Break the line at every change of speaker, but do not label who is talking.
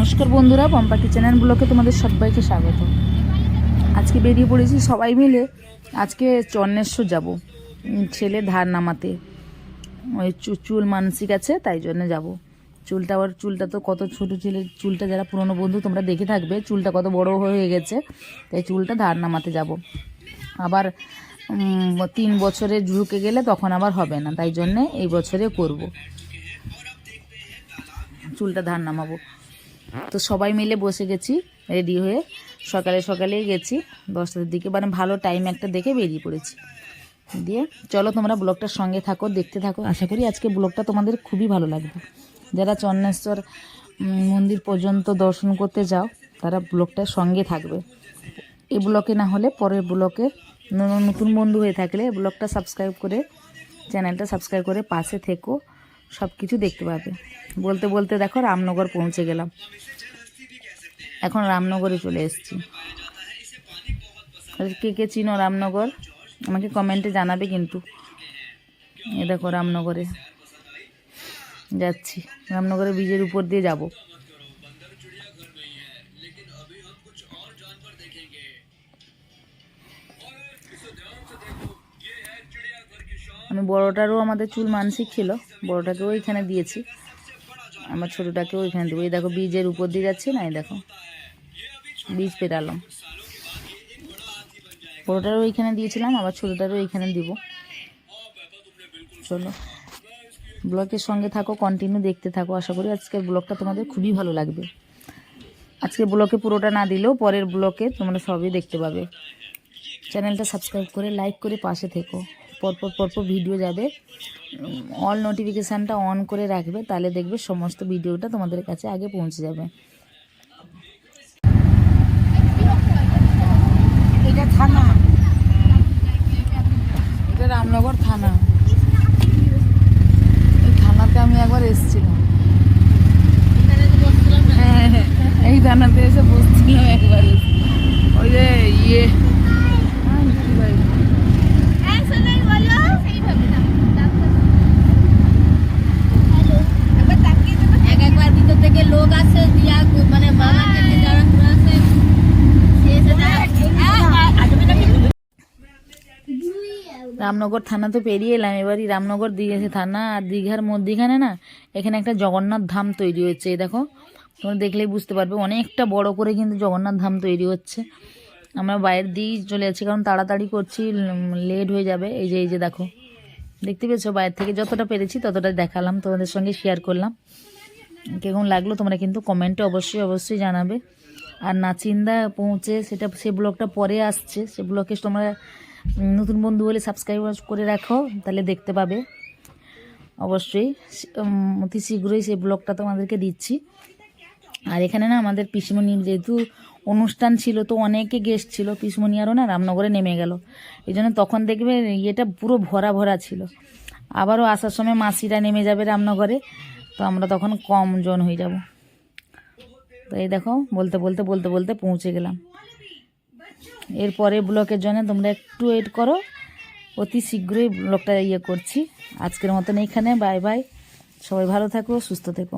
নমস্কার বন্ধুরা, পম্পাটি চ্যানেল ব্লগে তোমাদের সবাইকে স্বাগত। আজকে বেরিয়ে পড়েছি সবাই মিলে। আজকে চন্নেশ্বর যাব, ছেলে ধার নামাতে। ওই চুল মানসিক আছে, তাই জন্য যাব। চুলটা তো কত ছোট ছেলে চুলটা, যারা পুরনো বন্ধু তোমরা দেখে থাকবে, চুলটা কত বড় হয়ে গেছে। তাই চুলটা ধার নামাতে যাব। আবার 3 বছরে ঢুকে গেলে তখন আবার হবে না, তাই জন্যে এই বছরে করব, চুলটা ধার নামাবো। তো সবাই মিলে বসে গেছি রেডি হয়ে, সকালেই গেছি 10টার দিকে, মানে ভালো টাইম একটা দেখে বেরিয়ে পড়েছি। দিয়ে চলো তোমরা ব্লগটার সঙ্গে থাকো, দেখতে থাকো। আশা করি আজকে ব্লগটা তোমাদের খুবই ভালো লাগবে। যারা চন্নেশ্বর মন্দির পর্যন্ত দর্শন করতে যাও তারা ব্লগটার সঙ্গে থাকবে। এই ব্লগে না হলে পরের ব্লগে, নতুন বন্ধু হয়ে থাকলে ব্লগটা সাবস্ক্রাইব করে, চ্যানেলটা সাবস্ক্রাইব করে পাশে থেকো, সব কিছু দেখতে পাবে। বলতে বলতে দেখো রামনগর পৌঁছে গেলাম। এখন রামনগরে চলে এসেছি। কে কে চিনো রামনগর আমাকে কমেন্টে জানাবে কিন্তু। এ দেখো রামনগরে যাচ্ছি, রামনগরে ব্রিজের উপর দিয়ে যাব। আমি বড়টারও আমাদের চুল মানসিক ছিল, বড়টাকেও এখানে দিয়েছি, আমার ছোটোটাকেও এখানে দেবো। এই দেখো ব্রিজের উপর দিয়ে যাচ্ছে না, এই দেখো ব্রিজ পেরালাম। বড়টারও এইখানে দিয়েছিলাম, আবার ছোটোটারও এইখানে দিব। চলো ব্লগের সঙ্গে থাকো, কন্টিনিউ দেখতে থাকো। আশা করি আজকের ব্লগটা তোমাদের খুবই ভালো লাগবে। আজকে ব্লগে পুরোটা না দিলেও পরের ব্লগে তোমরা সবই দেখতে পাবে। চ্যানেলটা সাবস্ক্রাইব করে লাইক করে পাশে থেকো। পরপর ভিডিও যাবে, অল নোটিফিকেশানটা অন করে রাখবে, তাহলে দেখবে সমস্ত ভিডিওটা তোমাদের কাছে আগে পৌঁছে যাবে। এটা থানা, এটা রামনগর থানা। এই থানাতে আমি একবার এসেছিলাম। হ্যাঁ, এই থানাতে এসে বসছিলাম একবার। ওই যে
লোক আছে দিয়া মানে
রামনগর থানা তো পেরিয়ে এলাম। এবারই রামনগর দিঘা থানা আর দীঘার মধ্যিখানে না, এখানে একটা জগন্নাথ ধাম তৈরি হচ্ছে। এই দেখো, তোমরা দেখলেই বুঝতে পারবে, অনেকটা বড় করে কিন্তু জগন্নাথ ধাম তৈরি হচ্ছে। আমরা বাইরের দিয়েই চলে যাচ্ছি, কারণ তাড়াতাড়ি করছি, লেট হয়ে যাবে। এই যে দেখো, দেখতে পেয়েছো, বাইরে থেকে যতটা পেরেছি ততটা দেখালাম, তোমাদের সঙ্গে শেয়ার করলাম। কেমন লাগলো তোমরা কিন্তু কমেন্টে অবশ্যই জানাবে। আর নাচিন্দা পৌঁছে সে ব্লগটা পরে আসছে, সে ব্লগে তোমরা নতুন বন্ধু হলে সাবস্ক্রাইব করে রাখো, তাহলে দেখতে পাবে। অবশ্যই অতি শীঘ্রই সেই ব্লগটা তোমাদেরকে দিচ্ছি। আর এখানে না আমাদের পিসমণি, যেহেতু অনুষ্ঠান ছিল তো অনেকে গেস্ট ছিল, পিসমণি আরও না রামনগরে নেমে গেল। এই জন্য তখন দেখবে ইয়েটা পুরো ভরা ছিল। আবারও আসার সময় মাসিরা নেমে যাবে রামনগরে, তো আমরা তখন কম জন হয়ে যাব। তো এই দেখো বলতে পৌঁছে গেলাম। এরপরে ব্লগের জন্য তোমরা একটু ওয়েট করো, অতি শীঘ্রই ব্লগটা করছি। আজকের মতন এইখানে, বাই বাই। সবাই ভালো থাকো, সুস্থ থেকো।